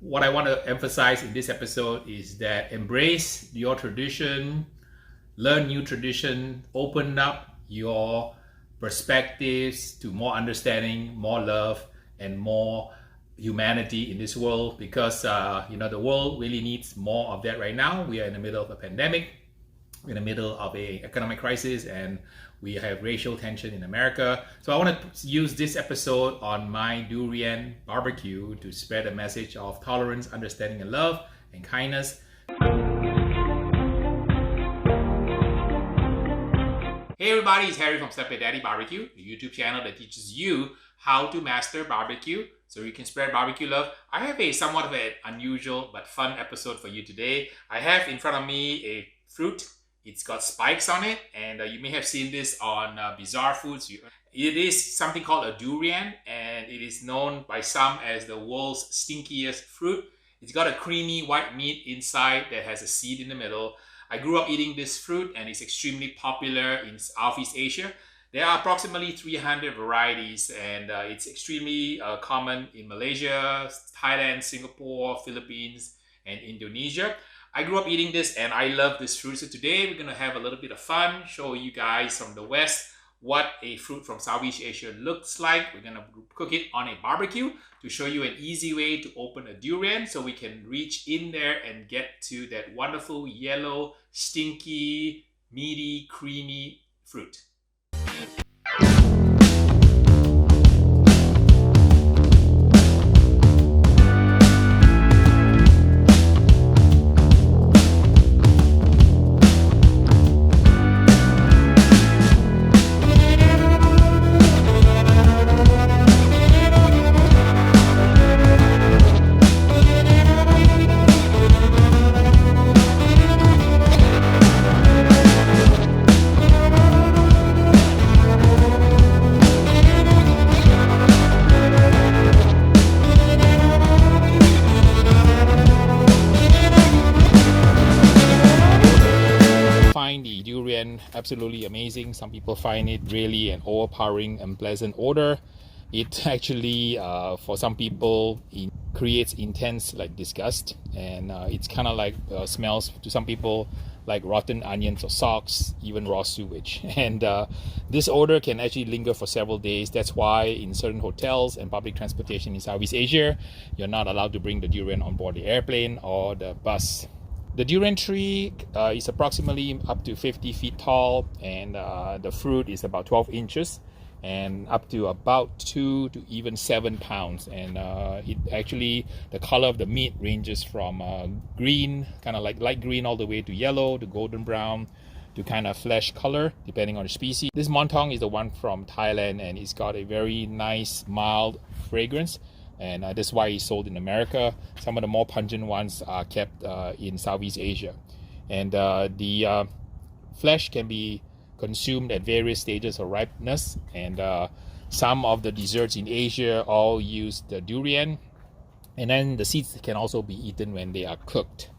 what I want to emphasize in this episode is that embrace your tradition, learn new tradition, open up your perspectives to more understanding, more love, and more humanity in this world, because the world really needs more of that right now. We are in the middle of a pandemic, we're in the middle of an economic crisis, and we have racial tension in America. So I want to use this episode on my durian barbecue to spread a message of tolerance, understanding, and love, and kindness. Hey everybody, it's Harry from Step By Daddy Barbecue, the YouTube channel that teaches you how to master barbecue so you can spread barbecue love. I have a somewhat of an unusual but fun episode for you today. I have in front of me a fruit. It's got spikes on it, and you may have seen this on Bizarre Foods. It is something called a durian, and it is known by some as the world's stinkiest fruit. It's got a creamy white meat inside that has a seed in the middle. I grew up eating this fruit, and it's extremely popular in Southeast Asia. There are approximately 300 varieties, and it's extremely common in Malaysia, Thailand, Singapore, Philippines, and Indonesia. I grew up eating this, and I love this fruit. So today we're going to have a little bit of fun, show you guys from the West what a fruit from Southeast Asia looks like. We're going to cook it on a barbecue to show you an easy way to open a durian so we can reach in there and get to that wonderful yellow, stinky, meaty, creamy fruit. Absolutely amazing. Some people find it really an overpowering, unpleasant odor. It actually, for some people, it creates intense disgust, and it's kind of like smells to some people like rotten onions or socks, even raw sewage. And this odor can actually linger for several days. That's why in certain hotels and public transportation in Southeast Asia, you're not allowed to bring the durian on board the airplane or the bus. The durian tree is approximately up to 50 feet tall, and the fruit is about 12 inches and up to about 2 to even 7 pounds. And it actually, the color of the meat ranges from green, kind of like light green, all the way to yellow to golden brown to kind of flesh color, depending on the species. This Montong is the one from Thailand, and it's got a very nice, mild fragrance. And that's why it's sold in America. Some of the more pungent ones are kept in Southeast Asia. And the flesh can be consumed at various stages of ripeness. And some of the desserts in Asia all use the durian. And then the seeds can also be eaten when they are cooked.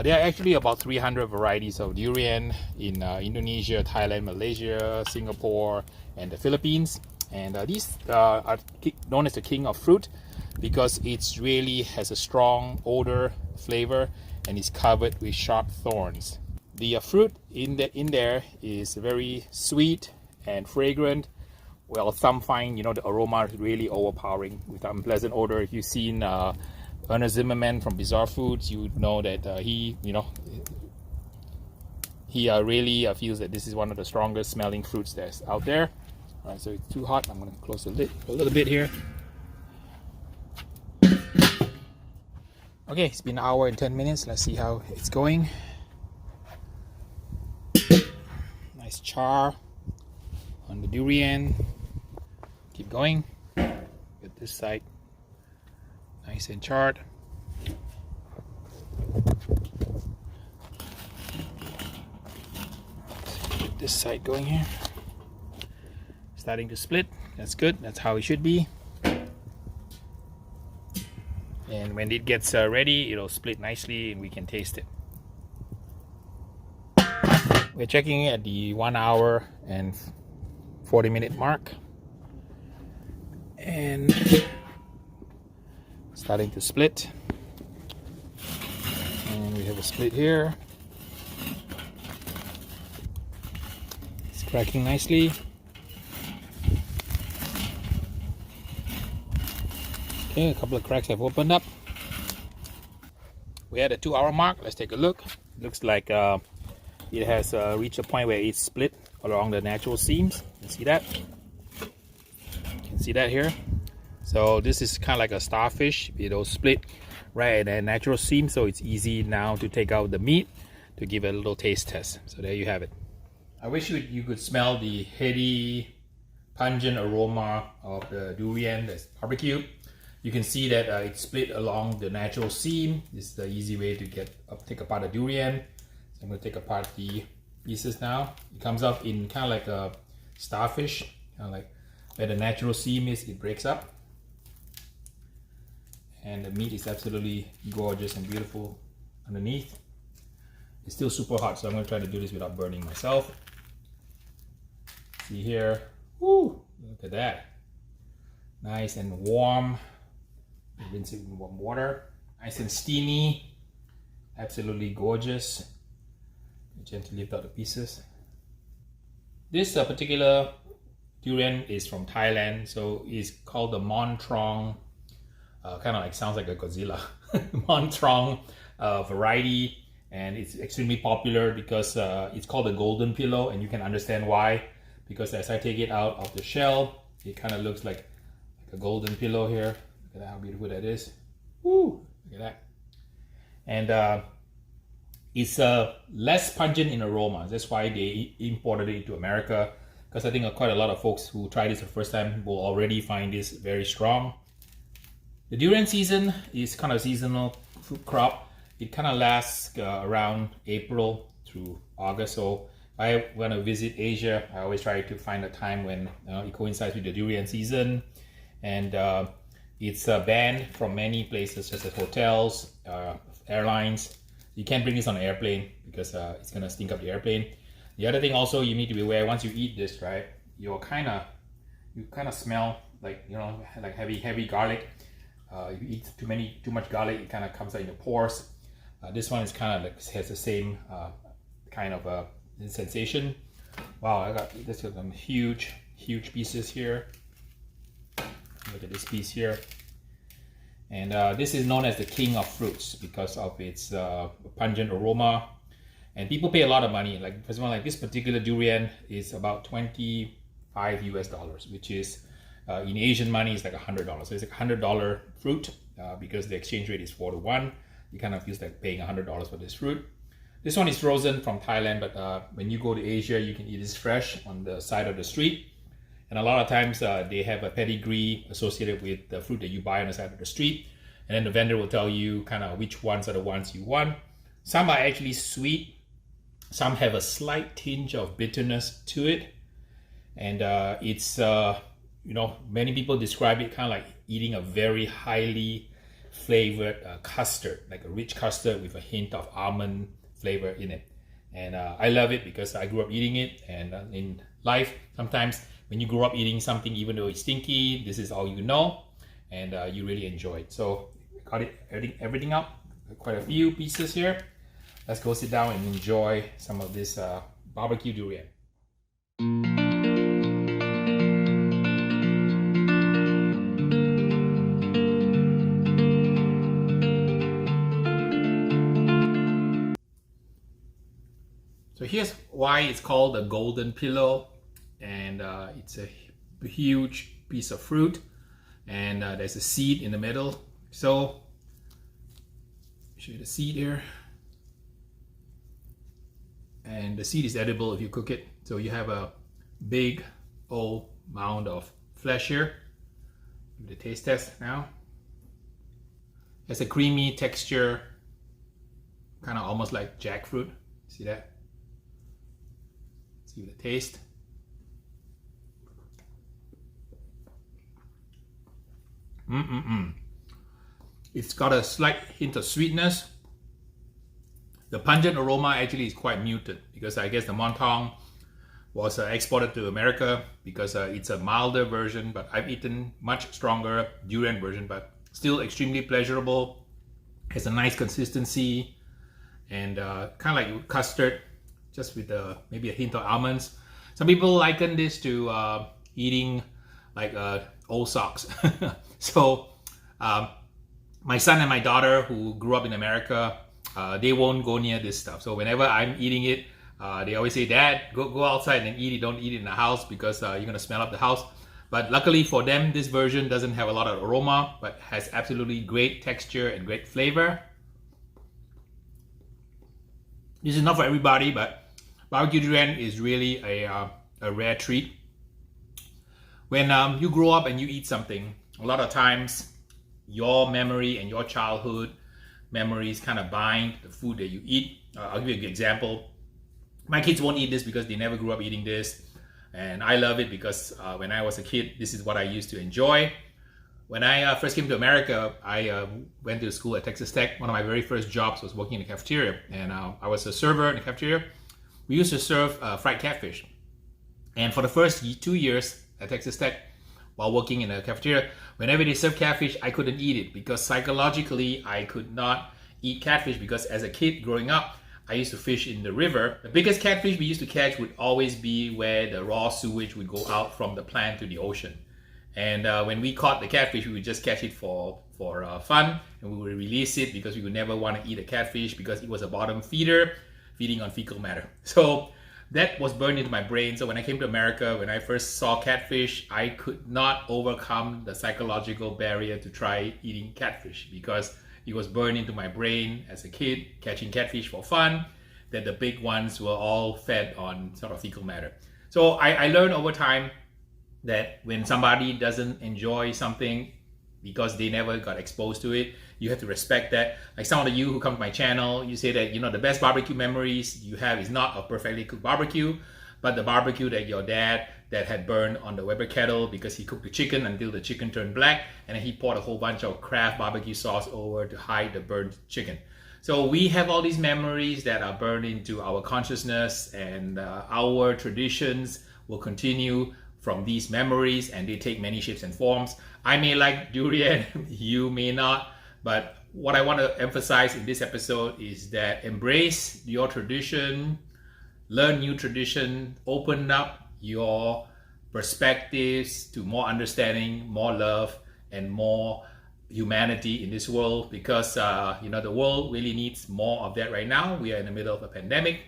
There are actually about 300 varieties of durian in Indonesia, Thailand, Malaysia, Singapore, and the Philippines. And these are known as the king of fruit because it really has a strong odor, flavor, and is covered with sharp thorns. The fruit in there is very sweet and fragrant. Well, some find the aroma is really overpowering with unpleasant odor. If you've seen Ernest Zimmerman from Bizarre Foods, you know that he really feels that this is one of the strongest smelling fruits that's out there. Alright, so it's too hot. I'm going to close the lid a little bit here. Okay, it's been an hour and 10 minutes. Let's see how it's going. Nice char on the durian. Keep going. Get this side nice and charred. Get this side going here. Starting to split. That's good. That's how it should be. And when it gets ready, it'll split nicely and we can taste it. We're checking at the 1 hour and 40-minute mark. And starting to split. we have a split here. It's cracking nicely. Okay, a couple of cracks have opened up. We had a 2 hour mark. Let's take a look. Looks like it has reached a point where it's split along the natural seams. You see that? You can see that here. So this is kind of like a starfish. It'll split right at the natural seam, so it's easy now to take out the meat to give it a little taste test. So there you have it. I wish you could smell the heady, pungent aroma of the durian that's barbecued. You can see that it's split along the natural seam. This is the easy way to take apart a durian. So I'm going to take apart the pieces now. It comes up in kind of like a starfish, kind of like where the natural seam is, it breaks up. And the meat is absolutely gorgeous and beautiful underneath. It's still super hot, so I'm going to try to do this without burning myself. See here, woo, look at that. Nice and warm. Rinse it in warm water. Nice and steamy. Absolutely gorgeous. Gently lift out the pieces. This particular durian is from Thailand, so it's called the Montrong. Kind of like sounds like a Godzilla. Montrong variety, and it's extremely popular because it's called a golden pillow, and you can understand why. Because as I take it out of the shell, it kind of looks like a golden pillow here. Look at how beautiful that is. Woo! Look at that. And it's less pungent in aroma. That's why they imported it to America. Because I think quite a lot of folks who try this the first time will already find this very strong. The durian season is kind of seasonal fruit crop. It kind of lasts around April through August. So if I want to visit Asia, I always try to find a time when it coincides with the durian season. And it's banned from many places, such as hotels, airlines. You can't bring this on an airplane because it's gonna stink up the airplane. The other thing also you need to be aware, once you eat this, right, you kind of smell like, you know, like heavy garlic. If you eat too much garlic, it kind of comes out in your pores. This one is kind of like has the same kind of sensation. Wow, I got some huge pieces here. Look at this piece here. And this is known as the king of fruits because of its pungent aroma. And people pay a lot of money. Like, for example, like this particular durian is about $25 US, which is in Asian money is like $100. So it's like $100 fruit because the exchange rate is 4-to-1. You kind of feels like paying $100 for this fruit. This one is frozen from Thailand, but when you go to Asia, you can eat this fresh on the side of the street. And a lot of times they have a pedigree associated with the fruit that you buy on the side of the street. And then the vendor will tell you kind of which ones are the ones you want. Some are actually sweet. Some have a slight tinge of bitterness to it. And it's, you know, many people describe it kind of like eating a very highly flavored custard, like a rich custard with a hint of almond flavor in it. And I love it because I grew up eating it. And in life, sometimes when you grow up eating something, even though it's stinky, this is all you know, and you really enjoy it. So got it, everything up, quite a few pieces here. Let's go sit down and enjoy some of this barbecue durian. So here's why it's called a golden pillow, and it's a huge piece of fruit, and there's a seed in the middle. So show you the seed here, and the seed is edible if you cook it. So you have a big old mound of flesh here. Give it a taste test now. It's a creamy texture, kind of almost like jackfruit. See that? See the taste. It's got a slight hint of sweetness. The pungent aroma actually is quite muted because I guess the Montrong was exported to America because it's a milder version, but I've eaten much stronger durian version, but still extremely pleasurable. Has a nice consistency, and kind of like custard, just with maybe a hint of almonds. Some people liken this to eating like old socks. So my son and my daughter, who grew up in America, they won't go near this stuff. So whenever I'm eating it, they always say, "Dad, go outside and eat it. Don't eat it in the house because you're gonna smell up the house." But luckily for them, this version doesn't have a lot of aroma, but has absolutely great texture and great flavor. This is not for everybody, but barbecue durian is really a rare treat. When you grow up and you eat something, a lot of times your memory and your childhood memories kind of bind the food that you eat. I'll give you an example. My kids won't eat this because they never grew up eating this. And I love it because when I was a kid, this is what I used to enjoy. When I first came to America, I went to school at Texas Tech. One of my very first jobs was working in the cafeteria. And I was a server in the cafeteria. We used to serve fried catfish. And for the first 2 years at Texas Tech, while working in the cafeteria, whenever they served catfish, I couldn't eat it because psychologically, I could not eat catfish because as a kid growing up, I used to fish in the river. The biggest catfish we used to catch would always be where the raw sewage would go out from the plant to the ocean. And when we caught the catfish, we would just catch it for fun, and we would release it because we would never want to eat a catfish because it was a bottom feeder, feeding on fecal matter. So that was burned into my brain. So when I came to America, when I first saw catfish, I could not overcome the psychological barrier to try eating catfish because it was burned into my brain as a kid, catching catfish for fun, that the big ones were all fed on sort of fecal matter. So I learned over time that when somebody doesn't enjoy something because they never got exposed to it, you have to respect that. Like some of you who come to my channel, you say that, you know, the best barbecue memories you have is not a perfectly cooked barbecue, but the barbecue that your dad that had burned on the Weber kettle because he cooked the chicken until the chicken turned black, and then he poured a whole bunch of Kraft barbecue sauce over to hide the burnt chicken. So we have all these memories that are burned into our consciousness, and our traditions will continue from these memories, and they take many shapes and forms. I may like durian, you may not, but what I want to emphasize in this episode is that embrace your tradition, learn new tradition, open up your perspectives to more understanding, more love, and more humanity in this world, because you know, the world really needs more of that right now. We are in the middle of a pandemic,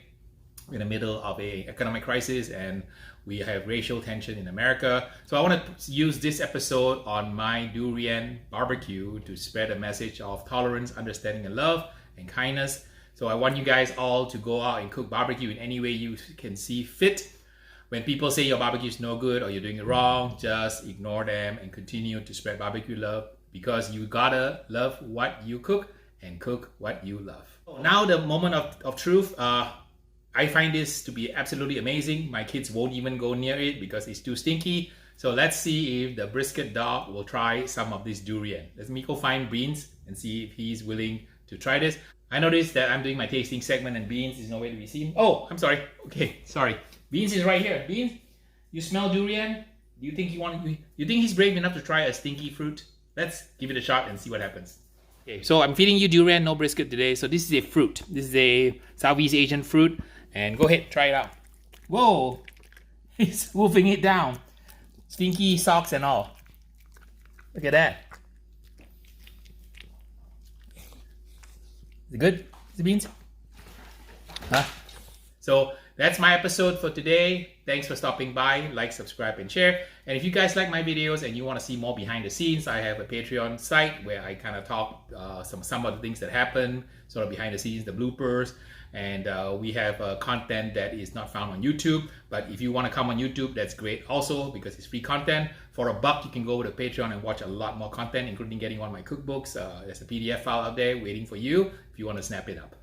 in the middle of an economic crisis, and we have racial tension in America. So I want to use this episode on my durian barbecue to spread a message of tolerance, understanding, and love, and kindness. So I want you guys all to go out and cook barbecue in any way you can see fit. When people say your barbecue is no good or you're doing it wrong, just ignore them and continue to spread barbecue love, because you gotta love what you cook and cook what you love. Now the moment of truth. I find this to be absolutely amazing. My kids won't even go near it because it's too stinky. So let's see if the brisket dog will try some of this durian. Let me go find Beans and see if he's willing to try this. I noticed that I'm doing my tasting segment and Beans is nowhere to be seen. Oh, I'm sorry. Okay, sorry. Beans is right here. Beans, you smell durian? Do you think you think he's brave enough to try a stinky fruit? Let's give it a shot and see what happens. Okay, so I'm feeding you durian, no brisket today. So this is a fruit. This is a Southeast Asian fruit. And go ahead, try it out. Whoa, he's wolfing it down. Stinky socks and all. Look at that. Is it good? Is it Beans? Huh? So that's my episode for today. Thanks for stopping by. Like, subscribe, and share. And if you guys like my videos and you want to see more behind the scenes, I have a Patreon site where I kind of talk some of the things that happen, sort of behind the scenes, the bloopers. And we have content that is not found on YouTube. But if you want to come on YouTube, that's great also, because it's free content. For $1, you can go over to Patreon and watch a lot more content, including getting one of my cookbooks. There's a PDF file out there waiting for you if you want to snap it up.